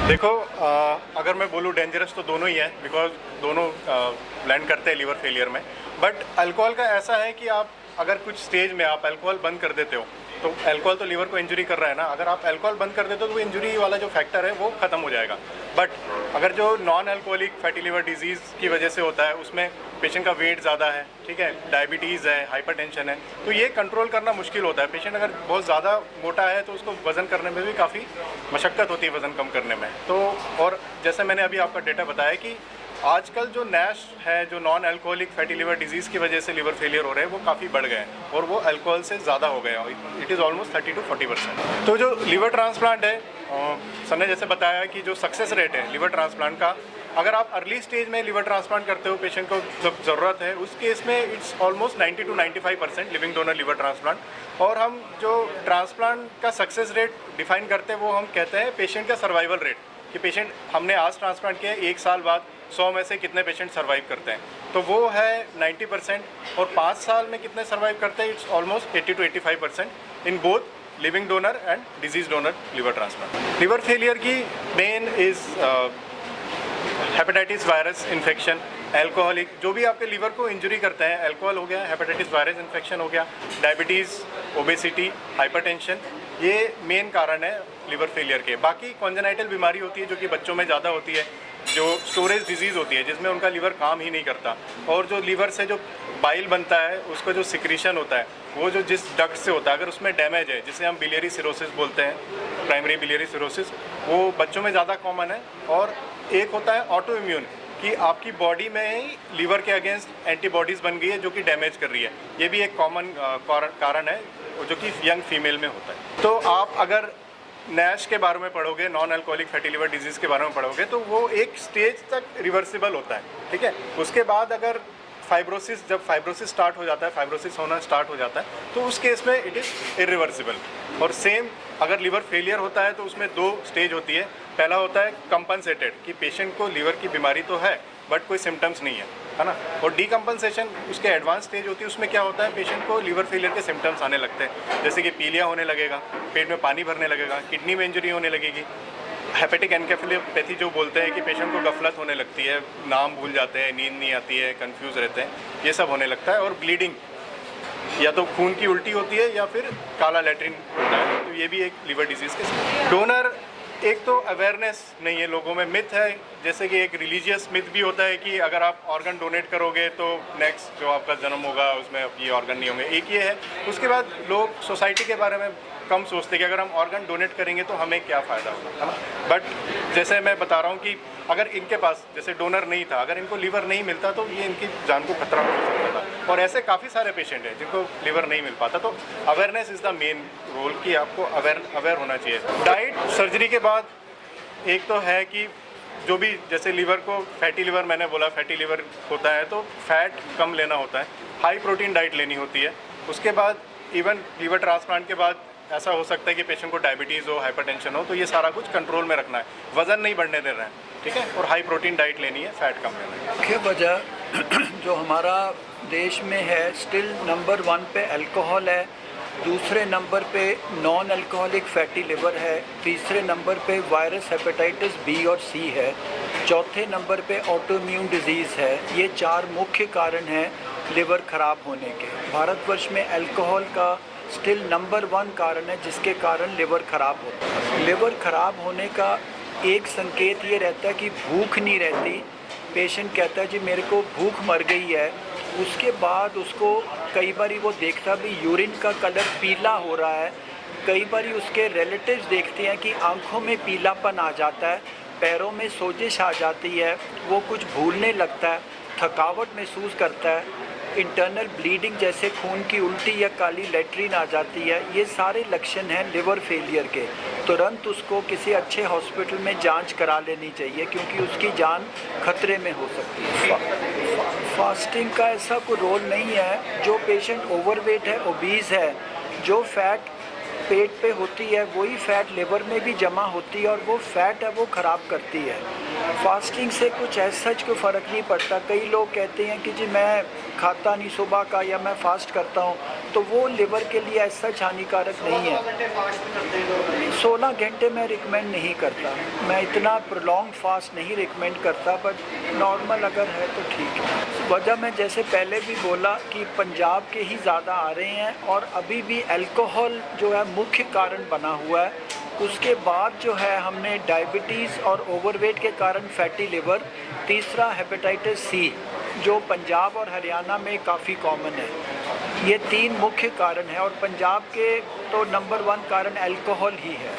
देखो, अगर मैं बोलूँ डेंजरस तो दोनों ही है, बिकॉज दोनों लैंड करते हैं लीवर फेलियर में। बट अल्कोहल का ऐसा है कि आप अगर कुछ स्टेज में आप अल्कोहल बंद कर देते हो तो अल्कोहल तो लीवर को इंजरी कर रहा है ना, अगर आप अल्कोहल बंद कर देते हो तो वो इंजरी वाला जो फैक्टर है वो खत्म हो जाएगा। बट अगर जो non alcoholic fatty liver disease की वजह से होता है उसमें पेशेंट का वेट ज़्यादा है, ठीक है, डायबिटीज़ है, हाइपरटेंशन है, तो ये कंट्रोल करना मुश्किल होता है। पेशेंट अगर बहुत ज़्यादा मोटा है तो उसको वज़न करने में भी काफ़ी मशक्क़त होती है, वज़न कम करने में। तो और जैसे मैंने अभी आपका डेटा बताया कि आजकल जो नैश है, जो non alcoholic fatty liver disease की वजह से लिवर फेलियर हो रहे हैं वो काफ़ी बढ़ गए हैं और वो अल्कोहल से ज़्यादा हो गए हैं। It is almost 30 to 40%। तो जो लिवर ट्रांसप्लांट है, सर ने जैसे बताया कि जो सक्सेस रेट है लिवर ट्रांसप्लांट का, अगर आप अर्ली स्टेज में लिवर ट्रांसप्लांट करते हो, पेशेंट को जब ज़रूरत है, उस केस में it's almost 90 to 95% living donor liver transplant. और हम जो ट्रांसप्लांट का सक्सेस रेट डिफाइन करते हैं वो हम कहते हैं पेशेंट का सर्वाइवल रेट, कि पेशेंट हमने आज ट्रांसप्लांट किया, 1 साल बाद 100 में से कितने पेशेंट सर्वाइव करते हैं, तो वो है 90%। और 5 साल में कितने सर्वाइव करते हैं, it's almost 80 to 85% in both living donor and disease donor liver transplant. Liver failure की main is hepatitis virus infection, alcoholic, जो भी आपके लीवर को इंजरी करते हैं, अल्कोहल हो गया, हेपेटाइटिस वायरस इन्फेक्शन हो गया, डायबिटीज़, ओबेसिटी, हाइपरटेंशन, ये मेन कारण है लिवर फेलियर के। बाकी कॉन्जेनाइटल बीमारी होती है जो कि बच्चों में ज़्यादा होती है, जो स्टोरेज डिजीज़ होती है जिसमें उनका लीवर काम ही नहीं करता, और जो लीवर से जो बाइल बनता है उसका जो सिक्रीशन होता है वो जो जिस डक्ट से होता है, अगर उसमें डैमेज है, जिसे हम बिलियरी सिरोसिस बोलते हैं, प्राइमरी बिलियरी सिरोसिस, वो बच्चों में ज़्यादा कॉमन है। और एक होता है ऑटो इम्यून, कि आपकी बॉडी में ही लीवर के अगेंस्ट एंटीबॉडीज़ बन गई है जो कि डैमेज कर रही है, ये भी एक कॉमन कारण है जो कि यंग फीमेल में होता है। तो आप अगर नैश के बारे में पढ़ोगे, non alcoholic fatty liver disease के बारे में पढ़ोगे, तो वो एक स्टेज तक रिवर्सिबल होता है, ठीक है। उसके बाद अगर फाइब्रोसिस, जब फाइब्रोसिस स्टार्ट हो जाता है, फाइब्रोसिस होना स्टार्ट हो जाता है, तो उस केस में इट इज़ इरिवर्सिबल। और सेम अगर लिवर फेलियर होता है तो उसमें 2 स्टेज होती है। पहला होता है कंपनसेटेड, कि पेशेंट को लीवर की बीमारी तो है बट कोई सिम्टम्स नहीं है ना। और डीकम्पनसेशन उसके एडवांस स्टेज होती है, उसमें क्या होता है, पेशेंट को लीवर फेलियर के सिम्टम्स आने लगते हैं, जैसे कि पीलिया होने लगेगा, पेट में पानी भरने लगेगा, किडनी में इंजरी होने लगेगी, हेपेटिक एनकेफेलोपैथी जो बोलते हैं कि पेशेंट को गफलत होने लगती है, नाम भूल जाते हैं, नींद नहीं आती है, कंफ्यूज रहते हैं, ये सब होने लगता है। और ब्लीडिंग, या तो खून की उल्टी होती है या फिर काला लैट्रिन होता है, तो ये भी एक लिवर डिजीज़ के। डोनर, एक तो अवेयरनेस नहीं है लोगों में, मिथ है, जैसे कि एक रिलीजियस मिथ भी होता है कि अगर आप ऑर्गन डोनेट करोगे तो नेक्स्ट जो आपका जन्म होगा उसमें ये ऑर्गन नहीं होंगे, एक ये है। उसके बाद लोग सोसाइटी के बारे में कम सोचते हैं कि अगर हम ऑर्गन डोनेट करेंगे तो हमें क्या फ़ायदा होगा, है ना। बट जैसे मैं बता रहा हूँ कि अगर इनके पास जैसे डोनर नहीं था, अगर इनको लीवर नहीं मिलता तो ये इनकी जान को खतरा हो सकता था। और ऐसे काफ़ी सारे पेशेंट हैं जिनको लीवर नहीं मिल पाता। तो awareness is the main role, कि आपको अवेयर होना चाहिए। डाइट सर्जरी के बाद एक तो है कि जो भी, जैसे लीवर को फैटी लिवर, मैंने बोला फैटी लिवर होता है तो फैट कम लेना होता है, हाई प्रोटीन डाइट लेनी होती है। उसके बाद इवन लीवर ट्रांसप्लांट के बाद ऐसा हो सकता है कि पेशेंट को डायबिटीज़ हो, हाइपरटेंशन हो, तो ये सारा कुछ कंट्रोल में रखना है, वज़न नहीं बढ़ने देना है, ठीक है, और हाई प्रोटीन डाइट लेनी है, फैट कम लेना है। मुख्य वजह जो हमारा देश में है, स्टिल नंबर 1 पे अल्कोहल है, दूसरे नंबर पे नॉन अल्कोहलिक फैटी लिवर है, तीसरे नंबर पे वायरस हेपेटाइटिस बी और सी है, चौथे नंबर पे ऑटोइम्यून डिजीज़ है। ये 4 मुख्य कारण हैं लिवर ख़राब होने के। भारतवर्ष में अल्कोहल का स्टिल नंबर 1 कारण है जिसके कारण लिवर ख़राब होता है। लिवर ख़राब होने का एक संकेत ये रहता है कि भूख नहीं रहती। पेशेंट कहता है जी मेरे को भूख मर गई है, उसके बाद उसको कई बारी वो देखता भी यूरिन का कलर पीला हो रहा है, कई बारी उसके रिलेटिव्स देखते हैं कि आंखों में पीलापन आ जाता है, पैरों में सोजिश आ जाती है, वो कुछ भूलने लगता है, थकावट महसूस करता है, इंटरनल ब्लीडिंग जैसे खून की उल्टी या काली लैट्रिन आ जाती है। ये सारे लक्षण हैं लिवर फेलियर के। तुरंत उसको किसी अच्छे हॉस्पिटल में जांच करा लेनी चाहिए क्योंकि उसकी जान खतरे में हो सकती है। फास्टिंग का ऐसा कोई रोल नहीं है। जो पेशेंट ओवरवेट है, ओबीज है, जो फैट पेट पे होती है वही फैट लिवर में भी जमा होती है और वो फैट है वो ख़राब करती है। फास्टिंग से कुछ ऐसा कोई फ़र्क नहीं पड़ता। कई लोग कहते हैं कि जी मैं खाता नहीं सुबह का या मैं फ़ास्ट करता हूँ तो वो लिवर के लिए ऐसा हानिकारक नहीं है। 16 घंटे मैं रिकमेंड नहीं करता, मैं इतना प्रोलॉन्ग फास्ट नहीं रिकमेंड करता, बट नॉर्मल अगर है तो ठीक है। वजह मैं जैसे पहले भी बोला कि पंजाब के ही ज़्यादा आ रहे हैं और अभी भी अल्कोहल जो है मुख्य कारण बना हुआ है। उसके बाद जो है हमने डायबिटीज़ और ओवरवेट के कारण फैटी लिवर, तीसरा हेपेटाइटिस सी जो पंजाब और हरियाणा में काफ़ी कॉमन है। ये 3 मुख्य कारण हैं और पंजाब के तो नंबर 1 कारण अल्कोहल ही है।